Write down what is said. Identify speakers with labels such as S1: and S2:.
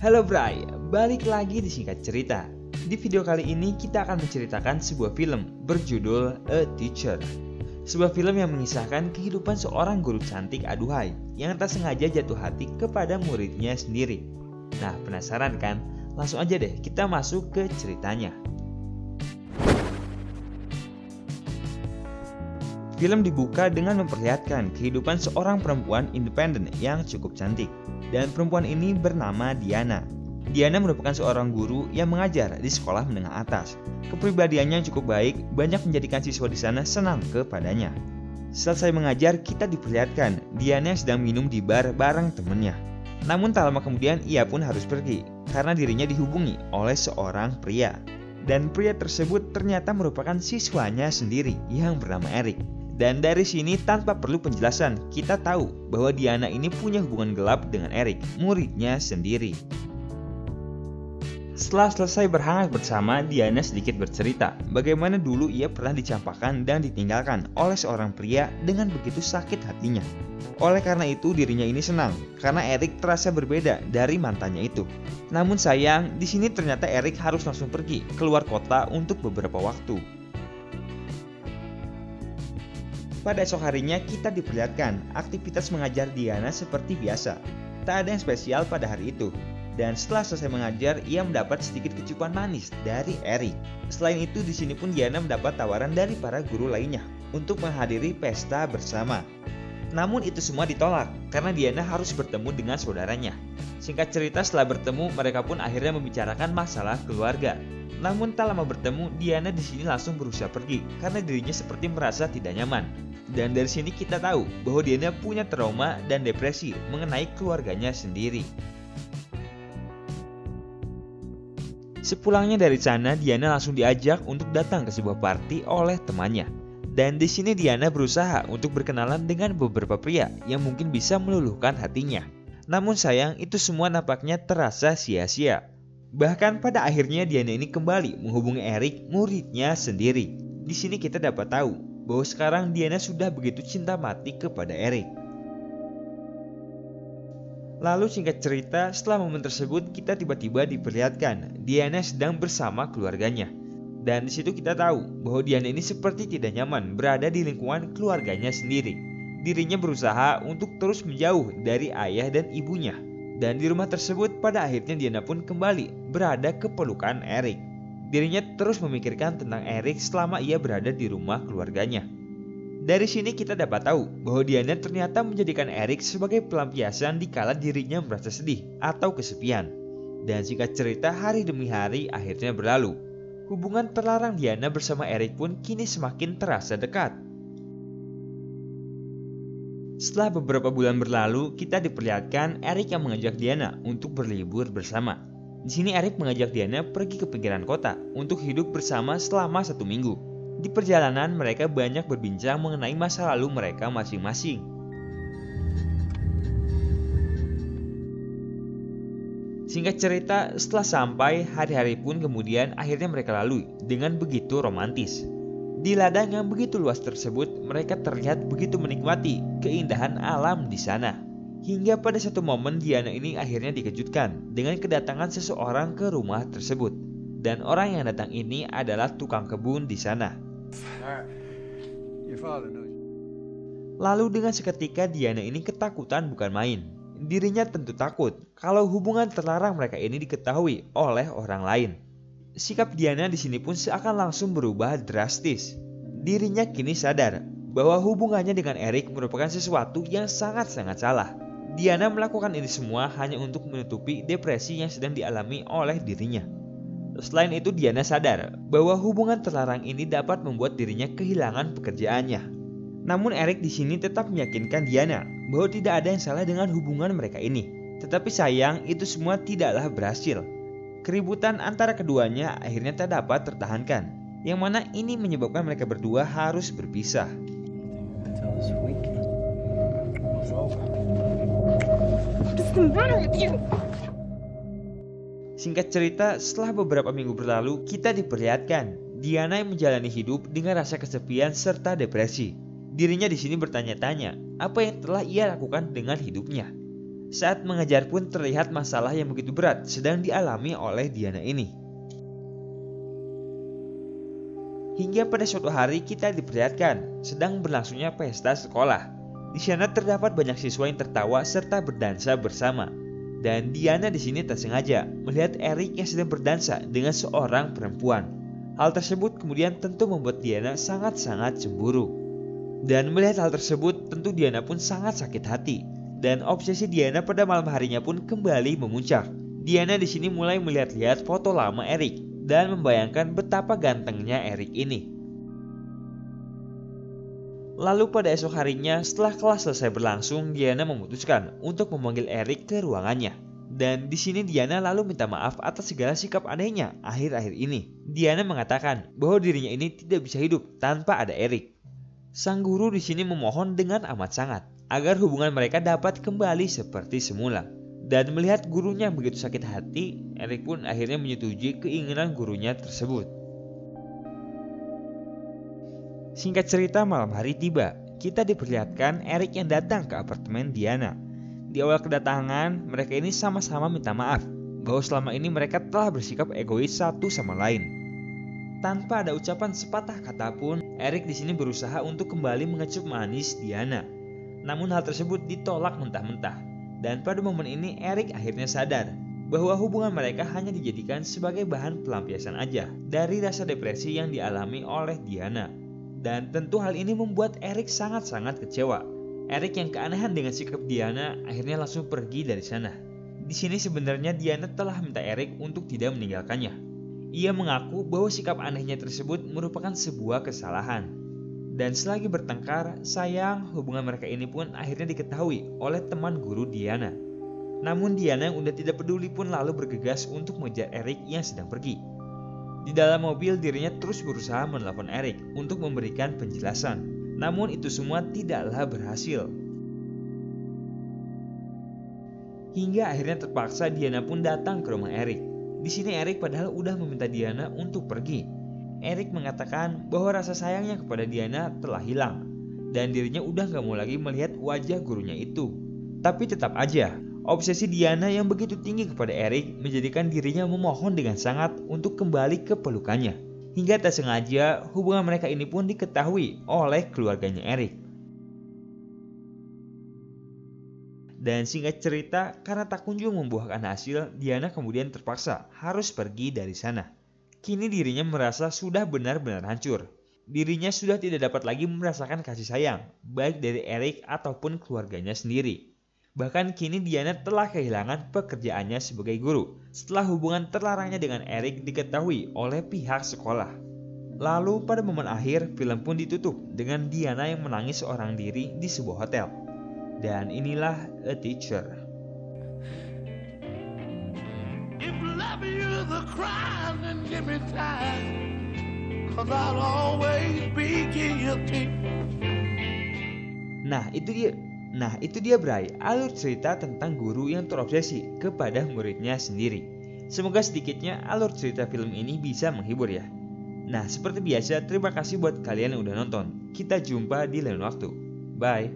S1: Halo Bray, balik lagi di Singkat Cerita. Di video kali ini kita akan menceritakan sebuah film berjudul A Teacher. Sebuah film yang mengisahkan kehidupan seorang guru cantik aduhai yang tak sengaja jatuh hati kepada muridnya sendiri. Nah, penasaran kan? Langsung aja deh kita masuk ke ceritanya. Film dibuka dengan memperlihatkan kehidupan seorang perempuan independen yang cukup cantik. Dan perempuan ini bernama Diana. Diana merupakan seorang guru yang mengajar di sekolah menengah atas. Kepribadiannya cukup baik, banyak menjadikan siswa di sana senang kepadanya. Selesai mengajar, kita diperlihatkan Diana sedang minum di bar bareng temannya. Namun tak lama kemudian ia pun harus pergi karena dirinya dihubungi oleh seorang pria. Dan pria tersebut ternyata merupakan siswanya sendiri yang bernama Eric. Dan dari sini tanpa perlu penjelasan, kita tahu bahwa Diana ini punya hubungan gelap dengan Eric, muridnya sendiri. Setelah selesai berhangat bersama, Diana sedikit bercerita bagaimana dulu ia pernah dicampakkan dan ditinggalkan oleh seorang pria dengan begitu sakit hatinya. Oleh karena itu dirinya ini senang karena Eric terasa berbeda dari mantannya itu. Namun sayang, di sini ternyata Eric harus langsung pergi keluar kota untuk beberapa waktu. Pada esok harinya kita diperlihatkan aktivitas mengajar Diana seperti biasa. Tak ada yang spesial pada hari itu. Dan setelah selesai mengajar, ia mendapat sedikit kecupan manis dari Eric. Selain itu, di sini pun Diana mendapat tawaran dari para guru lainnya untuk menghadiri pesta bersama. Namun itu semua ditolak karena Diana harus bertemu dengan saudaranya. Singkat cerita, setelah bertemu, mereka pun akhirnya membicarakan masalah keluarga. Namun tak lama bertemu, Diana di sini langsung berusaha pergi karena dirinya seperti merasa tidak nyaman. Dan dari sini kita tahu bahwa Diana punya trauma dan depresi mengenai keluarganya sendiri. Sepulangnya dari sana, Diana langsung diajak untuk datang ke sebuah party oleh temannya. Dan di sini Diana berusaha untuk berkenalan dengan beberapa pria yang mungkin bisa meluluhkan hatinya. Namun sayang, itu semua nampaknya terasa sia-sia. Bahkan pada akhirnya Diana ini kembali menghubungi Eric, muridnya sendiri. Di sini kita dapat tahu bahwa sekarang Diana sudah begitu cinta mati kepada Eric. Lalu singkat cerita, setelah momen tersebut kita tiba-tiba diperlihatkan Diana sedang bersama keluarganya. Dan di situ kita tahu bahwa Diana ini seperti tidak nyaman berada di lingkungan keluarganya sendiri. Dirinya berusaha untuk terus menjauh dari ayah dan ibunya. Dan di rumah tersebut pada akhirnya Diana pun kembali berada ke pelukan Eric. Dirinya terus memikirkan tentang Eric selama ia berada di rumah keluarganya. Dari sini kita dapat tahu bahwa Diana ternyata menjadikan Eric sebagai pelampiasan dikala dirinya merasa sedih atau kesepian. Dan singkat cerita, hari demi hari akhirnya berlalu. Hubungan terlarang Diana bersama Eric pun kini semakin terasa dekat. Setelah beberapa bulan berlalu, kita diperlihatkan Eric yang mengajak Diana untuk berlibur bersama. Di sini Eric mengajak Diana pergi ke pinggiran kota untuk hidup bersama selama 1 minggu. Di perjalanan mereka banyak berbincang mengenai masa lalu mereka masing-masing. Singkat cerita, setelah sampai, hari-hari pun kemudian akhirnya mereka lalui dengan begitu romantis. Di ladang yang begitu luas tersebut, mereka terlihat begitu menikmati keindahan alam di sana. Hingga pada satu momen Diana ini akhirnya dikejutkan dengan kedatangan seseorang ke rumah tersebut. Dan orang yang datang ini adalah tukang kebun di sana. Lalu dengan seketika Diana ini ketakutan bukan main. Dirinya tentu takut kalau hubungan terlarang mereka ini diketahui oleh orang lain. Sikap Diana di sini pun seakan langsung berubah drastis. Dirinya kini sadar bahwa hubungannya dengan Eric merupakan sesuatu yang sangat-sangat salah. Diana melakukan ini semua hanya untuk menutupi depresi yang sedang dialami oleh dirinya. Selain itu, Diana sadar bahwa hubungan terlarang ini dapat membuat dirinya kehilangan pekerjaannya. Namun Eric di sini tetap meyakinkan Diana bahwa tidak ada yang salah dengan hubungan mereka ini. Tetapi sayang, itu semua tidaklah berhasil. Keributan antara keduanya akhirnya tak dapat tertahankan, yang mana ini menyebabkan mereka berdua harus berpisah. Singkat cerita, setelah beberapa minggu berlalu, kita diperlihatkan Diana yang menjalani hidup dengan rasa kesepian serta depresi. Dirinya di sini bertanya-tanya apa yang telah ia lakukan dengan hidupnya. Saat mengejar pun terlihat masalah yang begitu berat sedang dialami oleh Diana ini. Hingga pada suatu hari kita diperlihatkan sedang berlangsungnya pesta sekolah. Di sana terdapat banyak siswa yang tertawa serta berdansa bersama. Dan Diana di sini tak sengaja melihat Eric yang sedang berdansa dengan seorang perempuan. Hal tersebut kemudian tentu membuat Diana sangat-sangat cemburu. Dan melihat hal tersebut tentu Diana pun sangat sakit hati. Dan obsesi Diana pada malam harinya pun kembali memuncak. Diana di sini mulai melihat-lihat foto lama Eric dan membayangkan betapa gantengnya Eric ini. Lalu pada esok harinya setelah kelas selesai berlangsung, Diana memutuskan untuk memanggil Eric ke ruangannya. Dan di sini Diana lalu minta maaf atas segala sikap anehnya akhir-akhir ini. Diana mengatakan bahwa dirinya ini tidak bisa hidup tanpa ada Eric. Sang guru di sini memohon dengan amat sangat agar hubungan mereka dapat kembali seperti semula. Dan melihat gurunya begitu sakit hati, Eric pun akhirnya menyetujui keinginan gurunya tersebut. Singkat cerita, malam hari tiba. Kita diperlihatkan Eric yang datang ke apartemen Diana. Di awal kedatangan, mereka ini sama-sama minta maaf bahwa selama ini mereka telah bersikap egois satu sama lain. Tanpa ada ucapan sepatah kata pun, Eric di sini berusaha untuk kembali mengecup manis Diana. Namun hal tersebut ditolak mentah-mentah. Dan pada momen ini Eric akhirnya sadar bahwa hubungan mereka hanya dijadikan sebagai bahan pelampiasan aja dari rasa depresi yang dialami oleh Diana. Dan tentu hal ini membuat Eric sangat-sangat kecewa. Eric yang keanehan dengan sikap Diana akhirnya langsung pergi dari sana. Di sini sebenarnya Diana telah minta Eric untuk tidak meninggalkannya. Ia mengaku bahwa sikap anehnya tersebut merupakan sebuah kesalahan. Dan selagi bertengkar, sayang hubungan mereka ini pun akhirnya diketahui oleh teman guru Diana. Namun Diana yang udah tidak peduli pun lalu bergegas untuk mengejar Eric yang sedang pergi. Di dalam mobil dirinya terus berusaha menelpon Eric untuk memberikan penjelasan. Namun itu semua tidaklah berhasil. Hingga akhirnya terpaksa Diana pun datang ke rumah Eric. Di sini Eric padahal udah meminta Diana untuk pergi. Eric mengatakan bahwa rasa sayangnya kepada Diana telah hilang dan dirinya udah gak mau lagi melihat wajah gurunya itu. Tapi tetap aja, obsesi Diana yang begitu tinggi kepada Eric menjadikan dirinya memohon dengan sangat untuk kembali ke pelukannya. Hingga tak sengaja hubungan mereka ini pun diketahui oleh keluarganya Eric. Dan singkat cerita, karena tak kunjung membuahkan hasil, Diana kemudian terpaksa harus pergi dari sana. Kini dirinya merasa sudah benar-benar hancur. Dirinya sudah tidak dapat lagi merasakan kasih sayang, baik dari Eric ataupun keluarganya sendiri. Bahkan kini Diana telah kehilangan pekerjaannya sebagai guru setelah hubungan terlarangnya dengan Eric diketahui oleh pihak sekolah. Lalu pada momen akhir, film pun ditutup dengan Diana yang menangis seorang diri di sebuah hotel. Dan inilah A Teacher. If love is a crime, then give me time, 'cause I'll always be guilty. Nah itu dia Bray, alur cerita tentang guru yang terobsesi kepada muridnya sendiri. Semoga sedikitnya alur cerita film ini bisa menghibur ya. Nah seperti biasa, terima kasih buat kalian yang udah nonton. Kita jumpa di lain waktu. Bye.